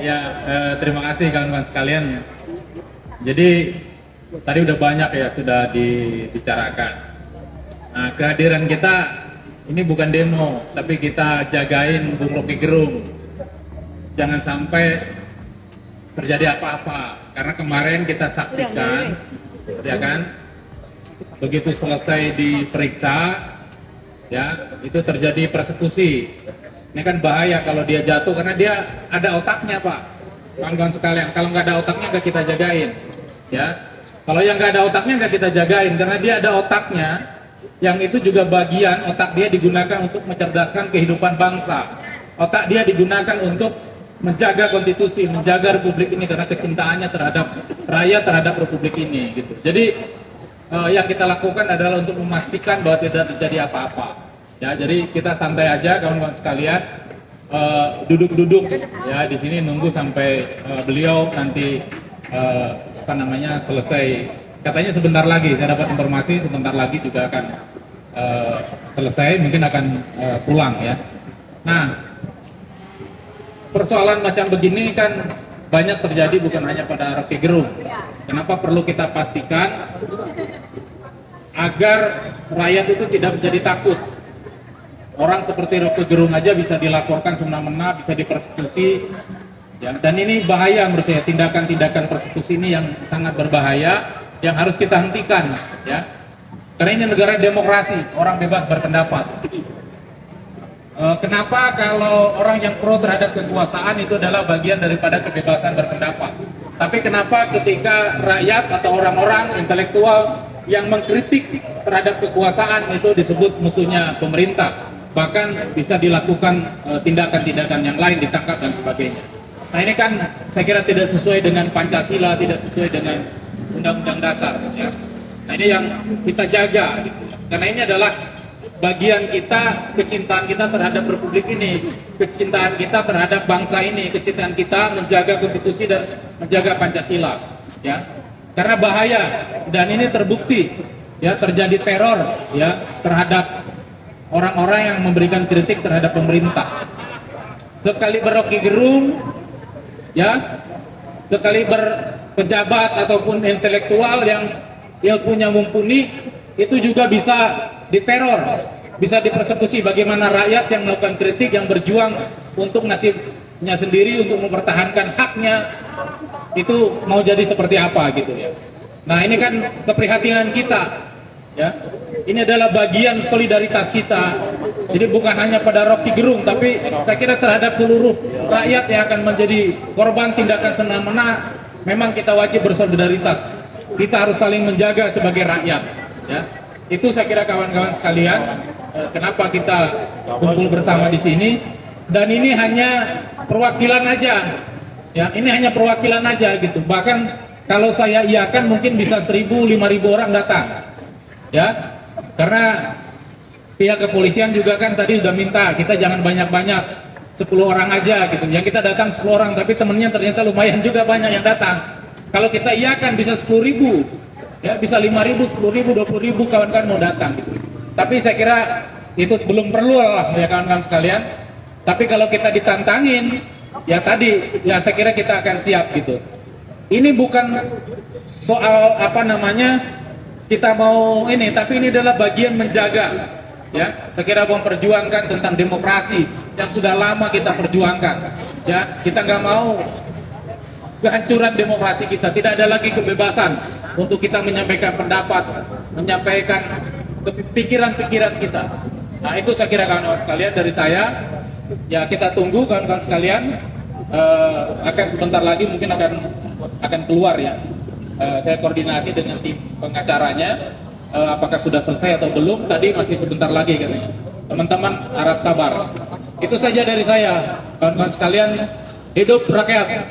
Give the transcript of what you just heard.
Ya, terima kasih kawan-kawan sekalian. Jadi tadi udah banyak ya sudah dibicarakan. Nah, kehadiran kita ini bukan demo, tapi kita jagain Bung Rocky Gerung. Jangan sampai terjadi apa-apa. Karena kemarin kita saksikan, ya kan, begitu selesai diperiksa, ya itu terjadi persekusi. Ini kan bahaya kalau dia jatuh karena dia ada otaknya, Pak. Kawan-kawan sekalian, kalau nggak ada otaknya nggak kita jagain, ya. Kalau yang nggak ada otaknya nggak kita jagain karena dia ada otaknya, yang itu juga bagian otak dia digunakan untuk mencerdaskan kehidupan bangsa. Otak dia digunakan untuk menjaga konstitusi, menjaga republik ini karena kecintaannya terhadap rakyat, terhadap republik ini, gitu. Jadi yang kita lakukan adalah untuk memastikan bahwa tidak terjadi apa-apa. Ya, jadi kita santai aja kawan-kawan sekalian, duduk-duduk ya di sini nunggu sampai beliau nanti selesai. Katanya sebentar lagi, saya dapat informasi sebentar lagi juga akan selesai, mungkin akan pulang ya. Nah, persoalan macam begini kan banyak terjadi bukan hanya pada Rocky Gerung. Kenapa perlu kita pastikan agar rakyat itu tidak menjadi takut? Orang seperti Rocky Gerung aja bisa dilaporkan semena-mena, bisa dipersekusi, ya. Dan ini bahaya menurut saya, tindakan-tindakan persekusi ini yang sangat berbahaya, yang harus kita hentikan, ya. Karena ini negara demokrasi, orang bebas berpendapat. Kenapa kalau orang yang pro terhadap kekuasaan itu adalah bagian daripada kebebasan berpendapat? Tapi kenapa ketika rakyat atau orang-orang intelektual yang mengkritik terhadap kekuasaan itu disebut musuhnya pemerintah? Bahkan bisa dilakukan tindakan-tindakan yang lain, ditangkap dan sebagainya. Nah, ini kan saya kira tidak sesuai dengan Pancasila, tidak sesuai dengan Undang-Undang Dasar, ya. Nah, ini yang kita jaga, gitu. Karena ini adalah bagian kita, kecintaan kita terhadap republik ini, kecintaan kita terhadap bangsa ini, kecintaan kita menjaga konstitusi dan menjaga Pancasila, ya. Karena bahaya, dan ini terbukti, ya, terjadi teror, ya, terhadap orang-orang yang memberikan kritik terhadap pemerintah. Sekali Rocky Gerung, ya, sekali berpejabat ataupun intelektual yang ilmunya mumpuni, itu juga bisa diteror, bisa dipersekusi. Bagaimana rakyat yang melakukan kritik, yang berjuang untuk nasibnya sendiri, untuk mempertahankan haknya, itu mau jadi seperti apa, gitu ya. Nah, ini kan keprihatinan kita, ya. Ini adalah bagian solidaritas kita. Jadi bukan hanya pada Rocky Gerung, tapi saya kira terhadap seluruh rakyat yang akan menjadi korban tindakan semena-mena. Memang kita wajib bersolidaritas. Kita harus saling menjaga sebagai rakyat, ya. Itu saya kira kawan-kawan sekalian, kenapa kita kumpul bersama di sini. Dan ini hanya perwakilan aja, ya. Ini hanya perwakilan aja, gitu. Bahkan kalau saya iakan mungkin bisa 1.000, 5.000 orang datang, ya. Karena pihak kepolisian juga kan tadi udah minta kita jangan banyak-banyak, 10 orang aja, gitu. Yang kita datang 10 orang, tapi temennya ternyata lumayan juga banyak yang datang. Kalau kita iakan bisa 10.000, ya, bisa 5.000, 10.000, 20.000 kawan-kawan mau datang, gitu. Tapi saya kira itu belum perlu lah, ya kawan-kawan sekalian. Tapi kalau kita ditantangin, ya tadi, ya saya kira kita akan siap, gitu. Ini bukan soal kita mau ini, tapi ini adalah bagian menjaga, ya. Saya kira memperjuangkan tentang demokrasi yang sudah lama kita perjuangkan, ya. Kita nggak mau kehancuran demokrasi kita, tidak ada lagi kebebasan untuk kita menyampaikan pendapat, menyampaikan pikiran-pikiran kita. Nah, itu saya kira kawan-kawan sekalian dari saya, ya. Kita tunggu kawan-kawan sekalian, akan sebentar lagi mungkin akan keluar, ya. Saya koordinasi dengan tim pengacaranya, apakah sudah selesai atau belum. Tadi masih sebentar lagi katanya. Teman-teman harap sabar. Itu saja dari saya, kawan-kawan sekalian. Hidup rakyat.